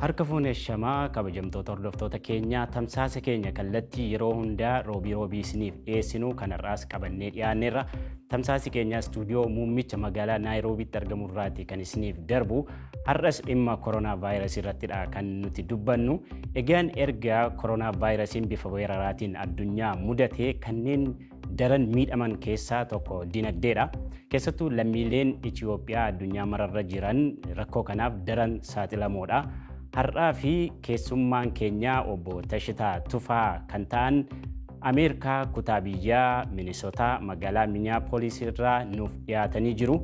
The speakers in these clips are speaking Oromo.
Harka fuunee shamaa kabajamtoota hordoftoota keenyaa tamsaasa keenya kallattii yeroo hundaa roobii isiniif dhiyeessinu kanarraas qabannee dhiyaanneerra. Tamsaasi keenya stuudiyoo muummicha magaalaa Naayiroobiitti argamurraati kan isiniif darbu. Har'as dhimma koronaa vaayirasii irrattidha kan nuti dubbannu. Egaan erga koronaa vaayirasiin bifa weeraraatiin addunyaa mudate kanneen daran miidhaman keessaa tokko dinagdeedha. Keessattuu lammiileen Itoophiyaa addunyaa mararra jiran rakkoo kanaaf daran saaxilamoodha. Har'aa fi keessummaan keenya obbo Tashitaa Tufaa kan ta'an Ameerikaa kutaa biyyaa Minisootaa magaalaa Minneapolis irraa nuuf dhiyaatanii jiru.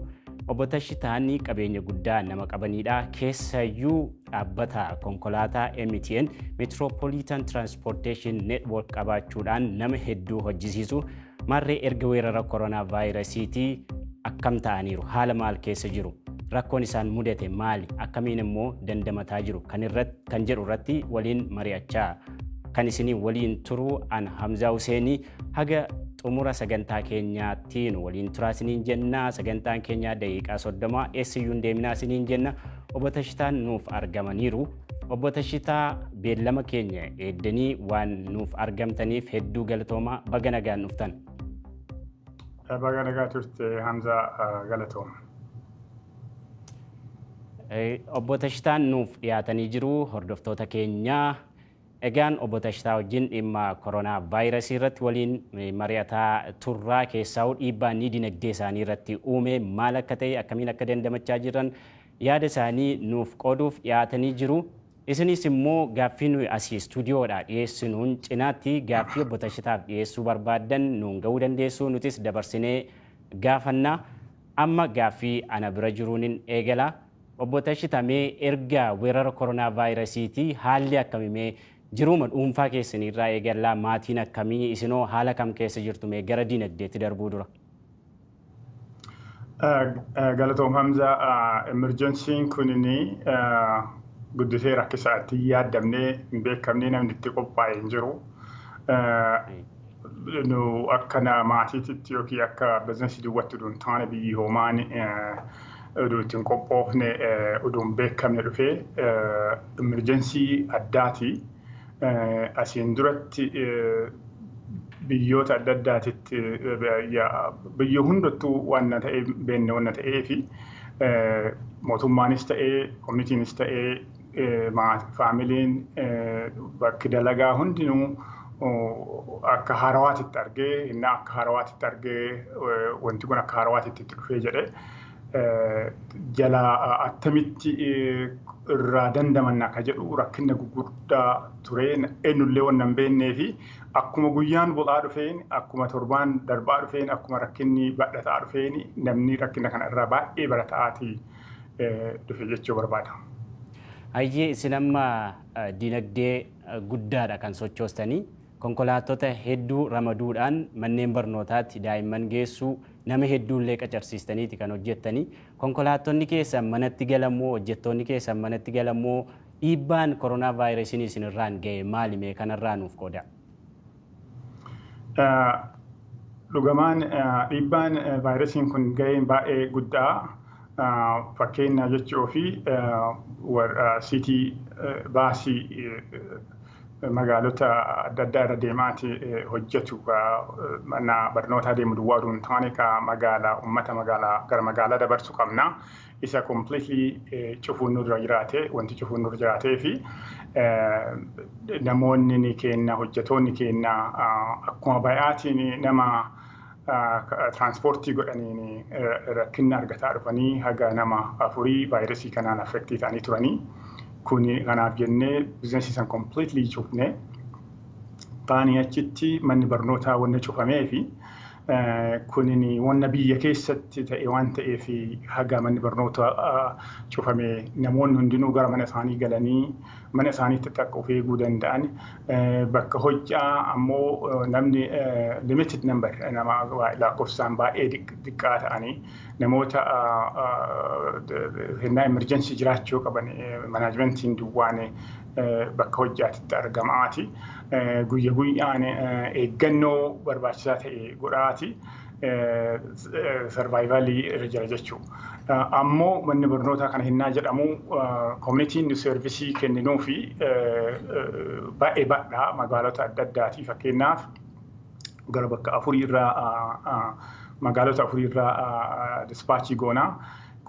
Obbo Tashitaan qabeenya guddaa nama qabanidha. Keessayyuu dhaabbata konkolaataa MTN Metropolitan Transportation Network qabaachuudhaan nama hedduu hojjisiisu. Marree erga weerara koronaa vaayirasiitii akkam ta'aniiru? Haala maal keessa jiru? Rakkoon isaan mudate maali? Akkamiin immoo dandamataa jiru? Kan jedhu irratti waliin mari'achaa kan isinii waliin turu an Hamzaa Huseenii haga xumura sagantaa keenyaattiin waliin turaa isiniin jenna. Sagantaan keenyaa daqiiqaa 30 eessiyyuu hin deeminaa isiniin jenna. Obbo Tashitaan nuuf argamaniiru. Obbo Tashitaa beellama keenya eeddanii waan nuuf argamtaniif hedduu galatoomaa. Baga nagaan dhuftan. Baga nagaa turte Hamzaa, galatooma. Obbo Tashitaan nuuf dhiyaatanii jiru hordoftoota keenyaa. Egaan obbo Tashitaa wajjin dhimma koronaa vaayirasii irratti waliin mari'ataa turraa keessaa dhiibbaa dinagdee isaanii irratti uume maal akka ta'e akkamiin akka dandamachaa jiran yaada isaanii nuuf qooduuf dhiyaatanii jiru. Isinis immoo gaaffii nuyi asii stuudiyoodhaa dhiyeessinuun cinaatti gaaffii obbo Tashitaaf dhiyeessuu barbaadan nuun ga'uu dandeessu. Nutis dabarsinee gaafannaa. Amma gaaffii ana bira jiruun eegala. Obbo Tashitamee erga weerara koronaa vaayirasiitii haalli akkamii jiruma dhuunfaa keessanirraa eegallaa maatiin akkamii isinoo haala kam keessa jirtu mee gara dinagdeetti darbuu dura? Galatoom Hamzaa, emergensiin kunini guddisee rakkisaatti yaadamnee hin beekamnee namni itti qophaa'ee hin jiru. Nu akkana maatiitti yookiin akka bizinesii duwwatti duun taane biyyi hoomaan ittiin qophoofne oduun beekamne dhufee emerjensii addaati. Asiin duratti biyyoota adda addaatitti biyya hundattuu waan ta'ee beenne waan ta'ee fi mootummaanis ta'ee koominiitiinis ta'ee faamiliin bakki dalagaa hundinuu akka haarawaatitti argee inni akka haarawaatitti argee wanti kun akka haarawaatitti itti dhufee jedhee jala attamitti irraa dandamanna akka jedhu rakkinna gurguddaa ture eenyullee waan hin beeknee fi akkuma guyyaan bolaa dhufeen akkuma torbaan darbaa dhufeen akkuma rakkinni badhataa dhufeen namni rakkina kana irraa baay'ee barata'aatii dhufe jechuu barbaada. Hayyee isin amma dinagdee guddaadha kan sochoostanii konkolaattota hedduu ramaduudhaan manneen barnootaatti daa'imman geessuu nama hedduullee qacarsiistaniiti kan hojjettanii. Konkolaattonni keessan manatti galammoo hojjettoonni keessan manatti galammoo dhiibbaan koronaa vaayirasiin isinirraan ga'e maali mee kanarraa nuuf qooda? Dhugumaan dhiibbaan vaayirasiin kun ga'een baay'ee guddaa. Fakkeenya jechuu fi siitii baasii magaalota adda addaa irra deemaati hojjetu mana barnootaa deemu duwwaa osoo hin taane ka magaalaa uummata magaalaa gara magaalaa dabarsu qabna. Isa completely cufuun nurra jiraate wanti cufuun nurra jiraatee fi namoonni ni kenna hojjetoonni kenna akkuma baay'aatiin nama transportii godhaniin rakkinna argataa dhufanii haga nama afurii vaayirasii kanaan affektii ta'anii turanii. Kuni kanaaf jennee bizinesii san completely cufne taanii achitti manni barnootaa wanna cufamee fi kunini wanna biyya keessatti ta'e waan ta'eef haga manni barnootaa cufamee namoonni hundinuu gara mana isaanii galanii mana isaaniitti akka eeguu danda'an bakka hojjaa ammoo namni limited number nama lakkoofsaan baay'ee xiqqaa ta'anii namoota hennaa emergency jiraachuu qaban manaajimentiin duwwaan bakka hojjaatitti argamaati. Guyya guyyaan eeggannoo barbaachisaa ta'e godhaati. Sarvaayivalii irra jira jechuudha. Ammoo manni barnootaa kana hinnaa jedhamu communitiin servisii kenninuu fi baay'ee badhaa magaalota adda addaatii fakkeenyaaf gara bakka afurii irraa magaalota afurii irraa dispaachii goonaa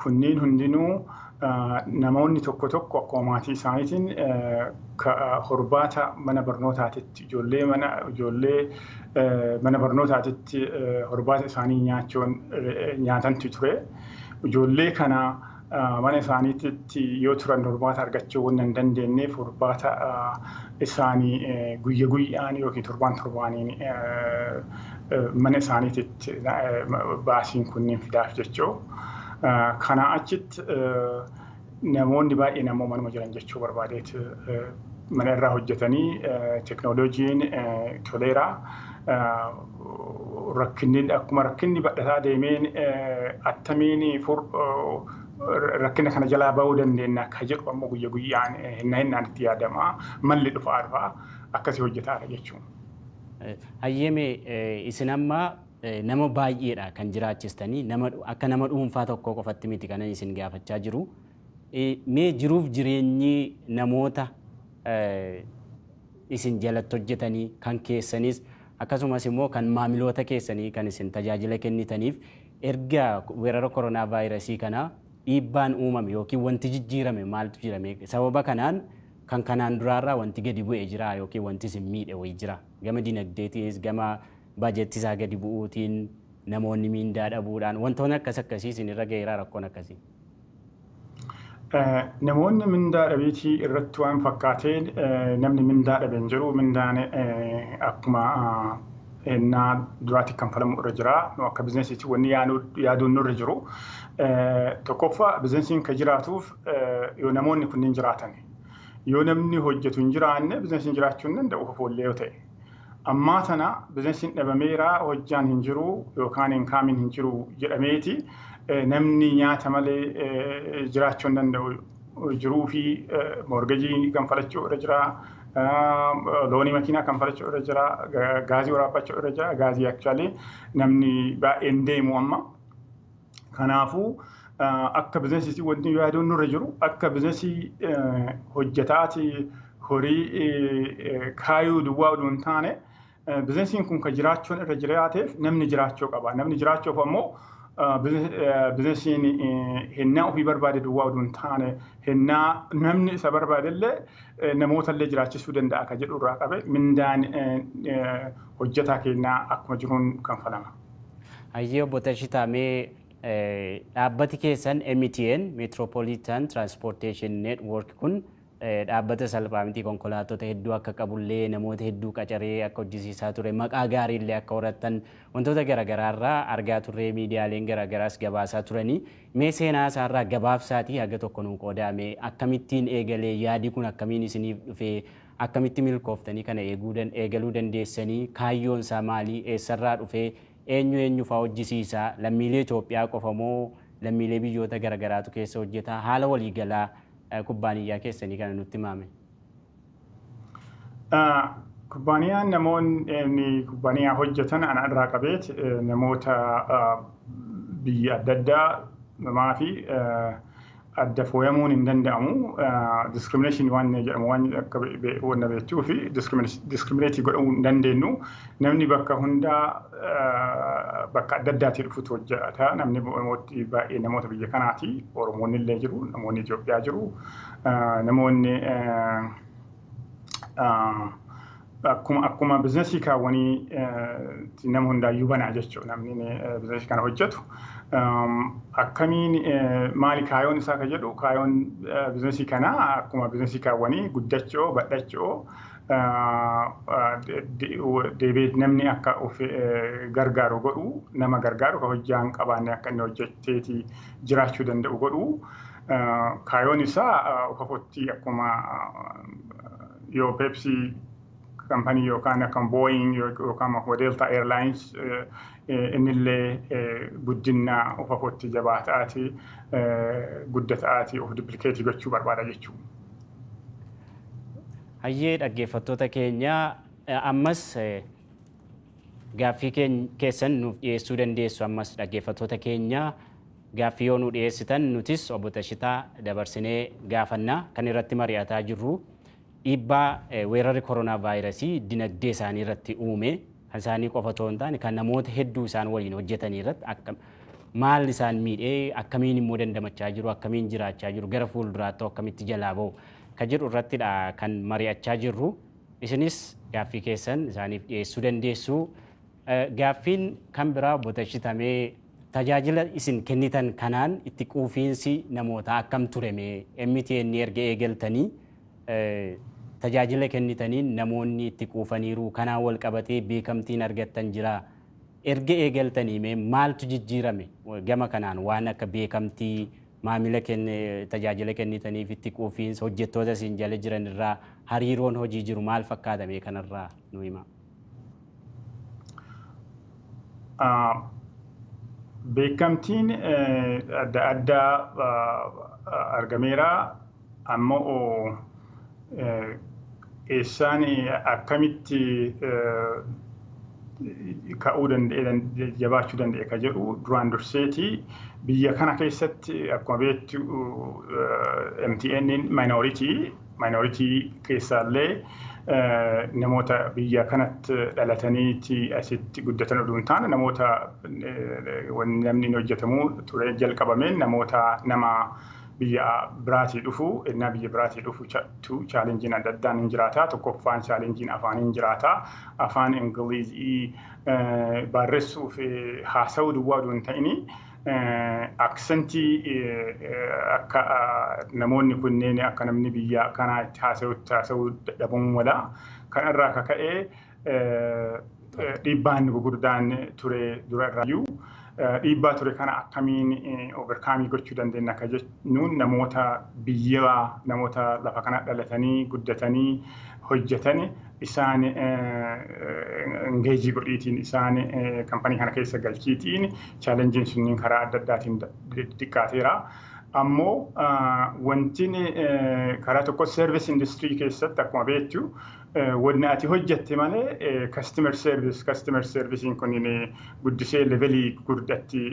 kunniin hundinuu namoonni tokko tokko akkuma maatii isaaniitiin horbaata mana barnootaatitti ijoollee mana barnootaatitti horbaata isaanii nyaatantu ture. Ijoollee kana mana isaaniitti yoo turan horbaata argachuu waan hin dandeenyeef horbaata isaanii guyya guyyaan yookiin torbaaniin mana isaaniitti baasiin kunniin fidaaf jechuu. Kana achitti namoonni baay'een ammoo manuma jiran jechuu barbaadeet mana irraa hojjetanii teknooloojiin toleera. Akkuma rakkinni badhataa deemeen attamiin rakkina kana jalaa bahuu dandeenya akka jedhu ammoo guyya guyyaan hinnaan itti yaadama. Malli dhufaa akkasii hojjetaadha jechuudha. Hayyeme isin amma nama baay'eedha kan jiraachistanii akka nama dhuunfaa tokko qofatti miti kan isin gaafachaa jiru. Mee jiruuf jireenyi namoota isin jalatti hojjetanii kan keessanis akkasumas immoo kan maamiloota keessanii kan isin tajaajila kennitaniif erga weerara koronaa vaayirasii kana dhiibbaan uumame yookiin wanti jijjiirame maaltu jirame sababa kanaan kan kanaan duraarraa wanti gadi bu'ee jira yookiin wanti isin miidhe wayii jira gama dinagdeetiis gama baajettisaa gadi bu'uutiin namoonni miindaa dhabuudhaan wantoonni akkasii isin irra ga'eeraa rakkoon akkasii. Namoonni mindaa dhabeetii irratti waan fakkaateen namni mindaa dhabeen jiru mindaan akkuma ennaa duraatti kanfalamu irra jira. Akka biizinesiitti wanni yaaduun irra jiru. Tokkoffaa biizinesiin kan jiraatuuf yoo namoonni kunniin jiraatan yoo namni hojjetu hin jiraanne biizinesiin jiraachuu hin danda'u fofollee yoo ta'e. Ammaa tana biizinesiin dhabameera hojjaan hin jiru yookaan inkaamiin hin jiru jedhameeti. Namni nyaata malee jiraachuu hin danda'u jiruu fi morgajii kanfalachuu irra jira, loonii makiinaa kanfalachuu irra jira, gaazii waraabbachuu irra jira, gaazii actually namni baay'een deemu amma. Kanaafuu akka biizinesiitti wanti yaaduun nurra jiru akka biizinesii hojjetaati horii kaayuu duwwaa oduu hin taane biizinesiin kun kan jiraachuun irra jiraateef namni jiraachuu qaba. Namni jiraachuuf ammoo biizinesiin hinnaa ofii barbaade duwwaa oduu hin taane hinnaa namni isa barbaadellee namootallee jiraachisuu danda'a akka jedhu irraa qabe mindaan hojjetaa keenyaa akkuma jiruun kanfalama. Hayyee obbo Tashitaa mee dhaabbati keessan MTN Metropolitan Transportation Network kun dhaabbata salphaa miti konkolaattota hedduu akka qabullee namoota hedduu qacaree akka hojjisiisaa ture maqaa gaariillee akka horattan wantoota garaagaraarraa argaa turree miidiyaaleen garaagaraas gabaasaa turanii mee seenaa isaarraa gabaabsaatii haga tokko nuu qoodame akkamittiin eegalee yaadi kun akkamiin isiniif dhufee akkamitti milkooftanii kana eegaluu dandeessanii kaayyoon isaa maalii eessarraa dhufee eenyu fa'aa hojjisiisaa lammiilee Itoophiyaa qofa moo lammiilee biyyoota garaagaraatu keessa hojjetaa haala waliigalaa kubbaaniyyaa keessanii kana nutti himame. Kubbaaniyaan namoonni kubbaaniyaa hojjetan ana irraa qabeet namoota biyya adda addaa namaa fi adda fooyamuun hin danda'amu. Discrimination waan jedhamu waan akka wanna beektuu fi discriminatii godhamuu hin dandeenyu. Namni bakka hundaa bakka adda addaatii dhufutu hojjeta. Namni baay'ee namoota biyya kanaati. Oromoonni illee jiru, namoonni Itoophiyaa jiru, namoonni akkuma biizinesii kaawwanii nama hundaayyuu banaa jechuudha. Namni biizinesii kana hojjetu. Akkamiin maali kaayoon isaa ka jedhu kaayoon biizinesii kanaa akkuma biizinesii kaawwanii guddachoo badhachoo deebee namni akka of gargaaru godhu nama gargaaru ka hojjaan qabaanne akka inni hojjetteeti jiraachuu danda'u godhu kaayoon isaa ufafotti akkuma yoo Pepsi company yookaan akka Boeing yookaan akka Delta Airlines innillee guddina ufafotti jabaataati guddataati of duplikeetii gochuu barbaada jechuudha. Hayyee dhaggeeffattoota keenya ammas gaaffii keessan nuuf dhiyeessuu dandeessu ammas dhaggeeffattoota keenya gaaffii yoo nu dhiyeessitan nutis obbo Tashitaa dabarsinee gaafannaa kan irratti mari'ataa jirru dhiibbaa weerarri koronaa vaayirasii dinagdee isaanii irratti uume kan isaanii qofa otoo hin taane kan namoota hedduu isaan waliin hojjetanii irratti maal isaan miidhee akkamiin immoo dandamachaa jiru akkamiin jiraachaa jiru gara fuulduraatti akkamitti jalaa ba'u kan jedhu irrattidha kan mari'achaa jirru isinis gaaffii keessan isaaniif dhiyeessuu dandeessu. Gaaffiin kan biraa obbo Tashitamee tajaajila isin kennitan kanaan itti quufiinsi namoota akkam tureme MTN erga eegaltanii tajaajila kennitaniin namoonni itti quufaniiru kanaan wal qabatee beekamtiin argattan jira. Erga eegaltanii mee maaltu jijjiirame gama kanaan waan akka beekamtii maamila tajaajila kennitaniif itti quufiinsa hojjettoota isin jala jiran irraa hariiroon hojii jiru maal fakkaatame kanarraa nu hima. Beekamtiin adda addaa argameera ammoo eessaan akkamitti ka'uu danda'e jabaachuu danda'e ka jedhu duraan durseeti biyya kana keessatti akkuma beektu MTN'n minority keessaallee namoota biyya kanatti dhalataniiti asitti guddatan oduu hin taane namoota namni hojjetamu ture jalqabameen nama biyya biraatii dhufu innaa biyya biraatii dhufu chaalenjiin adda addaan hin jiraata tokkoffaan chaalenjiin afaaniin jiraata afaan ingilizii barreessuu fi haasa'uu duwwaa oduu hin ta'ini aksentii akka namoonni kunneen akka namni biyya kanaa itti haasa'uu dadhabuun wala kanarraa akka ka'ee dhiibbaan gurguddaan ture dura irraayyuu dhiibbaa ture kana akkamiin overkaamii gochuu dandeenya akka jennuun namoota lafa kana dhalatanii guddatanii hojjetan isaan engeejii godhiitiin isaan kampanii kana keessa galchiitiin chaalenjiin sunniin karaa adda addaatiin xiqqaateera. Ammoo wanti karaa tokko service industry keessatti akkuma beektu wanni ati hojjette malee customer servicein kun guddisee levelii gurdatti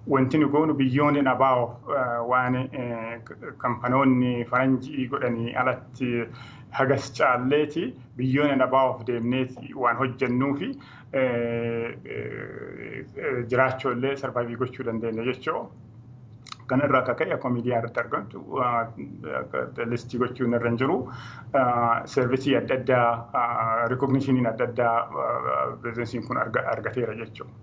wanti nu goonu biyyoonni nabaa'u waan kampanoonni faranjii godhanii alatti hagas caalleeti biyyoonni nabaa'uuf deemneeti waan hojjennuufi jiraachoollee sarvaayivii gochuu dandeenya jechuu. Kanarraa akka ka'e akkuma miidiyaa irratti argamtu listii gochuun irra hin jiru servisii adda addaa rikognishiniin adda addaa biizinasiin kun argateera jechuudha.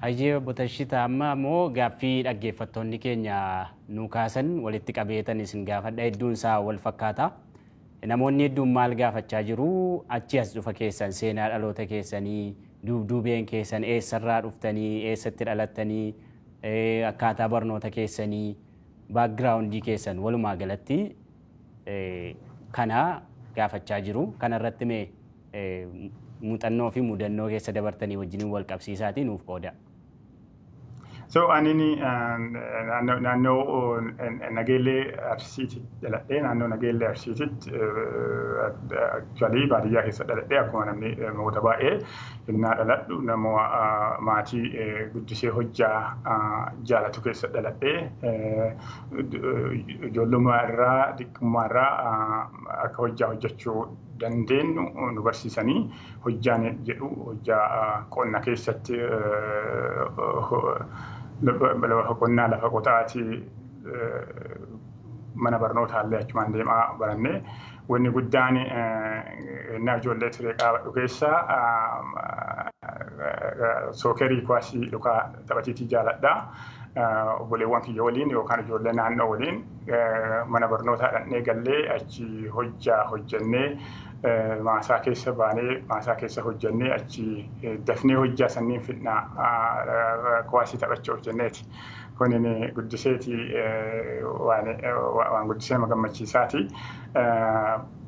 Hayyee obbo Tashitaa amma immoo gaaffii dhaggeeffattoonni keenya nu kaasan walitti qabeetan isin gaafadha hedduun isaa wal fakkaata. Namoonni hedduun maal gaafachaa jiru achi as dhufa keessan seenaa dhaloota keessanii duubeen keessan eessarraa dhuftanii eessatti dhalattanii akkaataa barnoota keessanii baakgiraawundii keessan walumaa galatti kana gaafachaa jiru. Kanarratti mee muuxannoo fi mudannoo keessa dabartanii wajjin wal qabsiisaatii nuuf qooda. So anini naannoo Nageellee Arsiitti dhaladhee naannoo Nageellee Arsiitti actually baadiyyaa keessa dhaladhee akkuma namni namoota baay'ee innaa dhaladhu nama maatii guddisee hojjaa jaalatu keessa dhaladhee ijoollummaa irraa diqqummaa irraa akka hojjaa hojjechuu dandeenyu nu barsiisanii hojjaan jedhu hojjaa qonna keessatti qonnaa lafa qotaati mana barnootaallee achumaan deemaa barannee wanni guddaan innaa ijoollee ture qaabadhu keessa sookerii kuwaasii dhukaa taphatiitii jaaladha. Obboleewwan kiyya waliin yookaan ijoollee naannoo waliin mana barnootaa dhaqnee gallee achi hojjennee maasaa keessa baanee maasaa keessa hojjennee achi dafnee hojjaa sanniin fidnaa kuwaasii taphachuu hojjenneeti. Kunin guddiseeti waan guddisee magammachiisaati.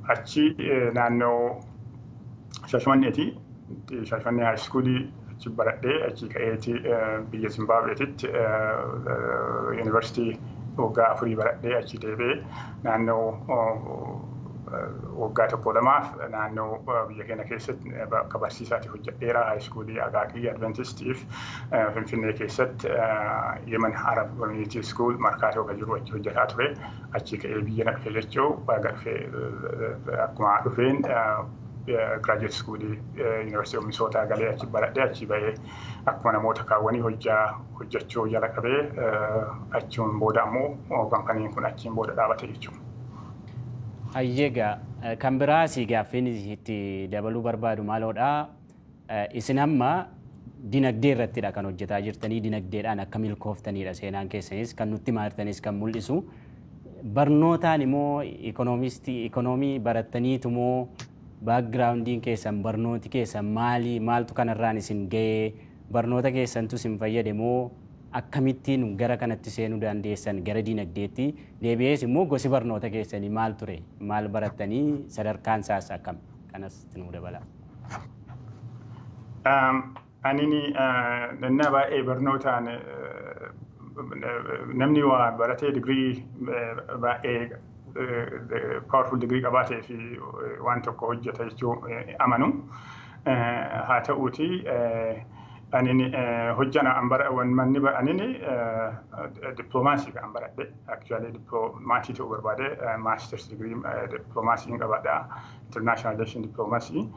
Achi naannoo Shaashmanneeti. Shaashmannee haayiskuulii achi baradhee achi ka'eeti biyya Zimbaabuweetitti yuunivarsiitii waggaa 4 baradhee achi deebi'ee naannoo waggaa tokko lamaaf naannoo biyya keenya keessatti akka barsiisaatti hojjedheera haayiskuulii Akaaqii Adventistiif Finfinnee keessatti Yemen Arab Community School markaatoo kan jiru achi hojjetaa ture. Achi ka'ee biyya na dhufe jechuu akkuma dhufeen graduate school University of Minnesota galee achi baradhee achi bahee akkuma namoota kaawwanii hojjechuu jala qabee achiin booda ammoo kaampaniin kun achiin booda dhaabate jechuudha. Hayyeegaa kan biraasii gaaffiin itti dabaluu barbaadu maaloodha. Isin amma dinagdee irrattidha kan hojjetaa jirtanii dinagdeedhaan akka milkooftanidha seenaan keessanis kan nutti maartanis kan mul'isu. Barnootaan immoo ikoonoomii barattaniitu moo baakgiraawundiin keessan barnooti keessan maaltu kanarraan isin ga'ee barnoota keessantu isin fayyade moo akkamittiin gara kanatti seenuu dandeessan gara dinagdeetti deebi'ees immoo gosi barnoota keessanii maal ture maal barattanii sadarkaan isaas akkam kanas nuu dabala. Anini nannaa baay'ee barnootaan namni waa baratee digirii baay'ee powerful degree qabaatee fi waan tokko hojjeta jechuu amanu haa ta'uuti anini hojjana manni anini diplomaasii kan baradhe actually diplomaatii ta'uu barbaade masters degree diplomaasii qabaadha international relation diplomacy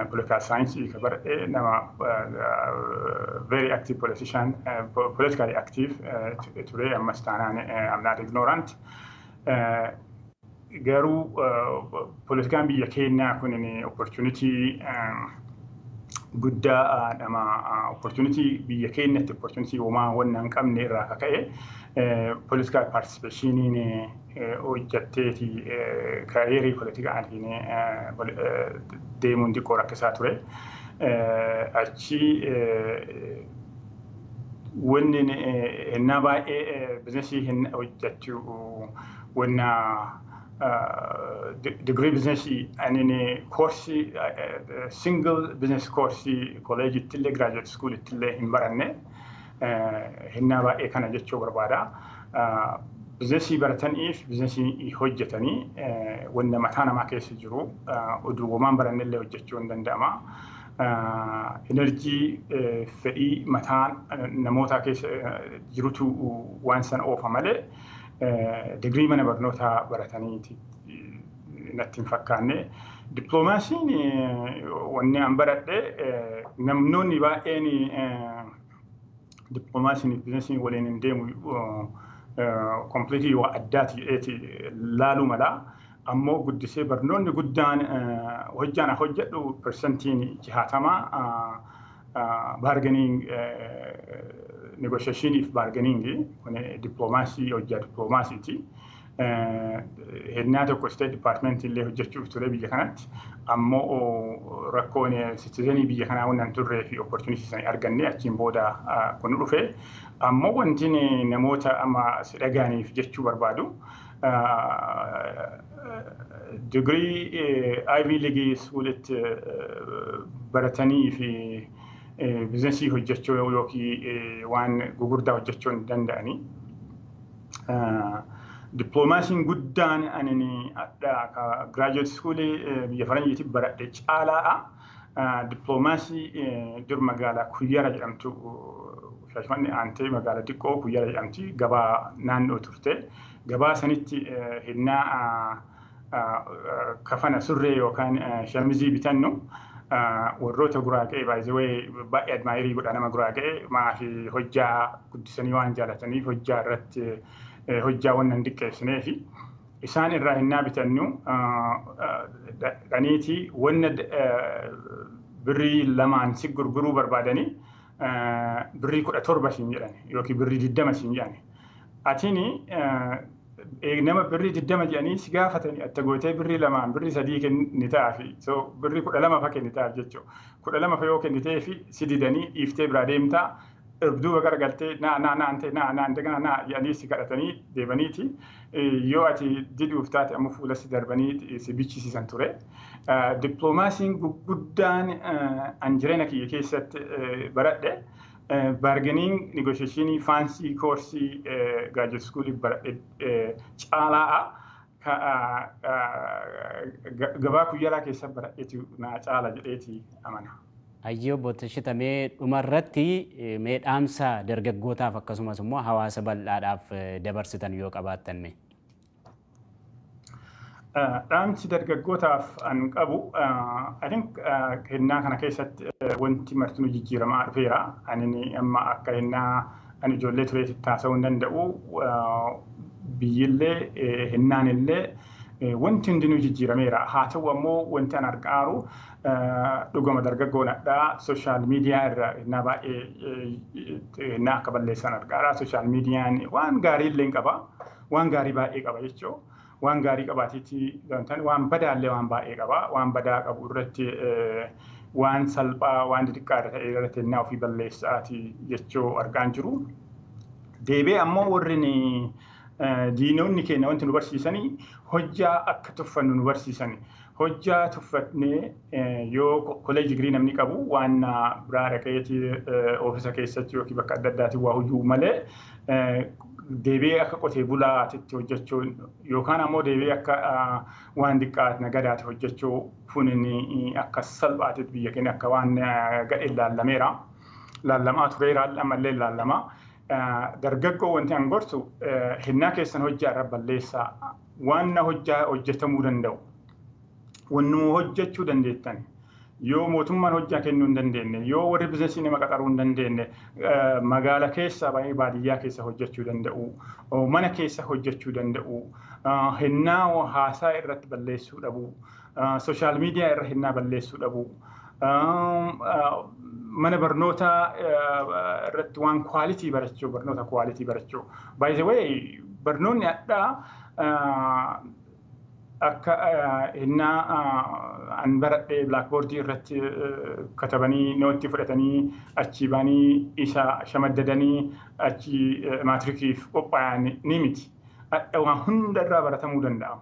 political science kan baradhe nama very active politician politically active ture ammas taanaan I'm not ignorant. Garuu politikaan biyya keenyaa kunin opportunity guddaa nama opportunity biyya keenyatti opportunity uumaa waan hin qabne irraa ka'e political participationiin hojjetteeti kariyerii politikaatiin deemuun xiqqoo rakkisaa ture. Achi wanni hennaa baay'ee bizinesii hin hojjechuu wanna degree businessii anini koorsii single business koorsii kolleejittillee graduate schoolittillee hin baranne hennaa baay'ee kana jechuu barbaada. Businessii barataniif businessii hojjetanii wanna mataa namaa keessa jiru oduuwwamaan barannellee hojjechuu hin danda'ama. Enerjii fedhii mataan namoota keessa jirutu waan san oofa malee degree mana barnootaa barataniiti natti hin fakkaanne. Diplomaasiin wanni an baradhe namoonni baay'een diplomaasiin biizinasiin waliin hin deemu kompiliitii waa addaati laaluu mala. Ammoo guddisee barnoonni guddaan hojjedhu persentiin 60 bargaining negotiationiif bargaining kun diplomaasii hojjaa diplomaasiiti. Hennaa tokko state department illee hojjechuuf ture biyya kanatti ammoo rakkoon citizenii biyya kanaa waan turree fi opportunity san arganne achiin booda kun dhufe ammoo wanti namoota amma si dhagaaniif jechuu barbaadu degree Ivy League schoolitti baratanii fi biizinasii hojjechuu yookiin waan gugurdaa hojjechuu hin danda'anii. Diplomaasiin guddaan anini graduate schoolii biyya faranjiitti baradhe caalaadha. Diplomaasii dur magaalaa Kuyyara jedhamtu Shaashmanni aantee magaalaa xiqqoo Kuyyara jedhamti gabaa naannoo turte. Gabaa sanitti hennaa kafana surree yookaan shamizii bitannu warroota guraaga'ee baay'ee admaayirii godha nama guraaga'ee maafi hojjaa guddisanii waan jaalataniif hojjaa irratti hojjaa waan hin diqqeessinee fi isaan irraa hennaa bitannu dhaniitii wanna birrii lamaan si gurguruu barbaadanii birrii 17 siin jedhan yookiin birrii 20 siin jedhan. Atini nama birrii 20 jedhanii si gaafatanii atta gootee birrii lamaan birrii 3 kennitaa fi so birrii 12 fa kennitaaf jechuudha. 12 fa yoo kennitee fi si didanii dhiiftee biraa deemtaa duuba garagaltee naa jedhanii si kadhatanii deemaniiti yoo ati diduuf taate ammoo fuula si darbanii si bichisiisan ture. Diplomaasiin guddaan an jireenya kiyya keessatti baradhe bargaining negotiationii fancy course graduate school baradhe caalaadha. gabaa kuyyalaa keessa baradheetu naa caala jedheeti amana. Ayyoo boottashitamee dhumarratti mee dhaamsa dargaggootaaf akkasumas immoo hawaasa bal'aadhaaf dabarsitan yoo qabaattan mee? Dhaamsi dargaggootaaf an qabu I think kennaa kana keessatti wanti martinuu jijjiiramaa dhufeera. Ani amma akka kennaa ani ijoollee tureetti taasisuu hin danda'u biyyillee kennaanillee wanti hundinuu jijjiirameera. Haa ta'u ammoo wanti an argaaru dhugama dargaggoonadhaa sooshaal miidiyaa irra kennaa baay'ee akka balleessan argaara. Sooshaal miidiyaan waan gaarii illee qaba, waan gaarii baay'ee qaba jechuudha. Waan gaarii qabaatiitti waan badaallee waan baay'ee qaba. Waan badaa qabu irratti waan salphaa waan xixiqqaa irra ta'e irratti kennaa ofii balleessaati jechuu argaan jiru. Deebi'ee ammoo warri diinonni keenya wanti nu barsiisanii hojjaa akka tuffannu nu barsiisanii. Hojjaa tuffatnee yoo kolleejii digirii namni qabu waan biraa dhaqeeti oofisa keessatti yookiin bakka adda addaatti waa hojjuu malee deebi'ee akka qotee bulaatitti hojjechuu yookaan ammoo deebi'ee akka waan xiqqaati nagadaati hojjechuu funin akka salphaatitti biyya keenya akka waan gadheen laallameera. Laallamaa tureera ammallee laallamaa. Dargaggoo wanti an gorsu kennaa keessan hojjaa irra balleessaa waan hojjaa hojjetamuu danda'u. Wannuma hojjechuu dandeettan yoo mootummaan hojjaa kennuu hin dandeenye yoo warri biizinasii nama qaxaruu hin dandeenye magaala keessa baadiyyaa keessa hojjechuu danda'u mana keessa hojjechuu danda'u kennaa haasaa irratti balleessuu dhabu sooshaal miidiyaa irra kennaa balleessuu dhabu mana barnootaa irratti waan kwaalitii barachuu barnoota kwaalitii barachuu by the way barnoonni addaa akka innaa an baradhee blaakboordii irratti katabanii nootti fudhatanii achi banii isa shamaddadanii achi maatirikiif qophaa'an ni miti. Waan hunda irraa baratamuu danda'ama.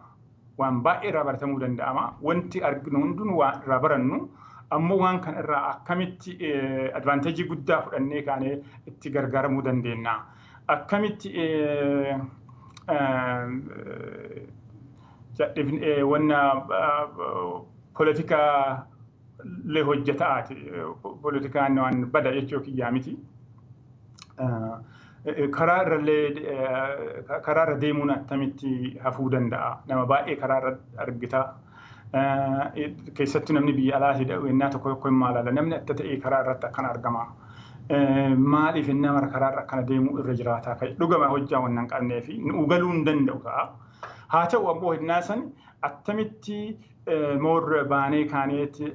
Waan baay'ee irraa baratamuu danda'ama. Wanti arginu hundinuu waan irraa barannu ammoo waan kan irraa akkamitti advaanteejii guddaa fudhannee kaanee itti gargaaramuu dandeenya. Akkamitti wanna politikaa le hojjetaati politikaan waan bada jechuu kiyyaa miti. Karaa irra deemuun akkamitti hafuu danda'a nama baay'ee karaa irra argita. Keessattuu namni biyya alaati wennaa tokko hin maalala namni akka ta'e karaa irratti akkana argama. Maaliif nama karaa irra akkana deemuu irra jiraataa ka'e dhugama hojjaa waan hin qabnee fi nu galuu hin danda'u ta'a. Haa ta'u ammoo hinnaa san attamitti moorra baanee kaaneeti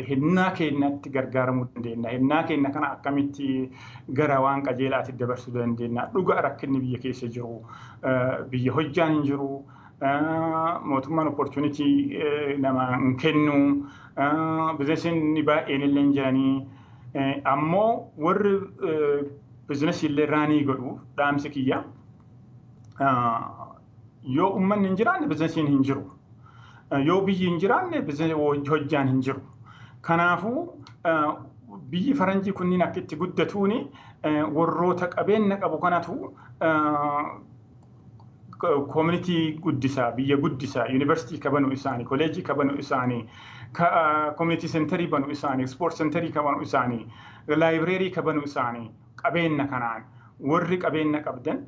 hinnaa keenyatti gargaaramuu dandeenya. Hinnaa keenya kana akkamitti gara waan qajeelaatti dabarsuu dandeenya. Dhuga rakkinni biyya keessa jiru biyya hojjaan hin jiru. Mootummaan opportunitii nama hin kennu. Biizinasiin baay'een illee hin jiranii. Ammoo warri biizinasii illee raanii godhu dhaamsi kiyya. Yoo uummanni hin jiraanne biizinasiin hin jiru. Yoo biyyi hin jiraanne hojjaan hin jiru. Kanaafuu biyyi faranjii kunniin akka itti guddatuuni warroota qabeenya qabu kanatu community guddisaa, biyya guddisaa, university kabanu isaanii, kolleejii kabanu isaanii, community centerii banu isaanii, sport centerii kabanu isaanii, library kabanu isaanii, qabeenya kanaan warri qabeenya qabdan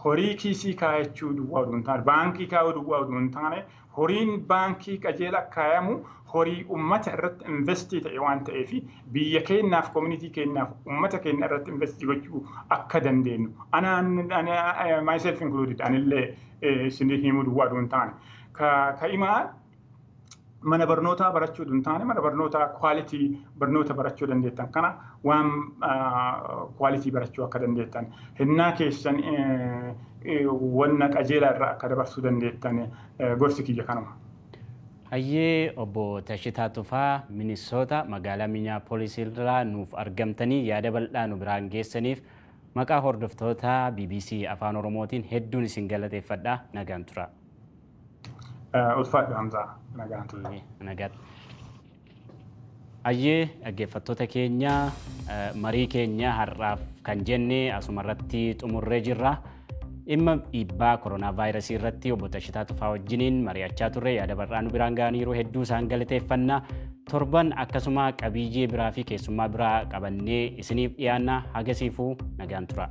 horii kiisii kaayachuu duwwaa oduu hin taane, baankii kaayuu duwwaa oduu hin taane, horiin baankii qajeela kaayamu horii ummata irratti investii ta'e waan ta'eef biyya keenyaaf community keenyaaf ummata keenya irratti investii gochuu akka dandeenyu. Myself included anillee isinii himuu duwwaa oduu hin taane. Ka'imaan mana barnootaa barachuu oduu hin taane mana barnootaa quality barnoota barachuu dandeettan kana waan quality barachuu akka dandeettan hinnaa keessan wanna qajeelaa irraa akka dabarsuu dandeettan gorsi kiyya kanuma. Hayyee obbo Tashitaa Tufaa Minisoota magaalaa Minneapolis irraa nuuf argamtanii yaada bal'aa nu biraan geessaniif maqaa hordoftoota BBC Afaan Oromootiin hedduun isin galateeffadha. Nagaan tura. Ulfaadhu Hamzaa. Nagaan tura. Nagaatti. Hayyee dhaggeeffattoota keenya marii keenya har'aaf kan jenne asumarratti xumurree jirra. dhimma dhiibbaa koronaa vaayirasii irratti obbo Tashitaa Tufaa wajjiniin mari'achaa turre yaada bal'aa nu biraan ga'aniiru hedduu isaan galateeffannaa. Torban akkasuma qabiyyee biraa fi keessummaa biraa qabannee isiniif dhiyaanna. Hagasiifuu nagaan tura.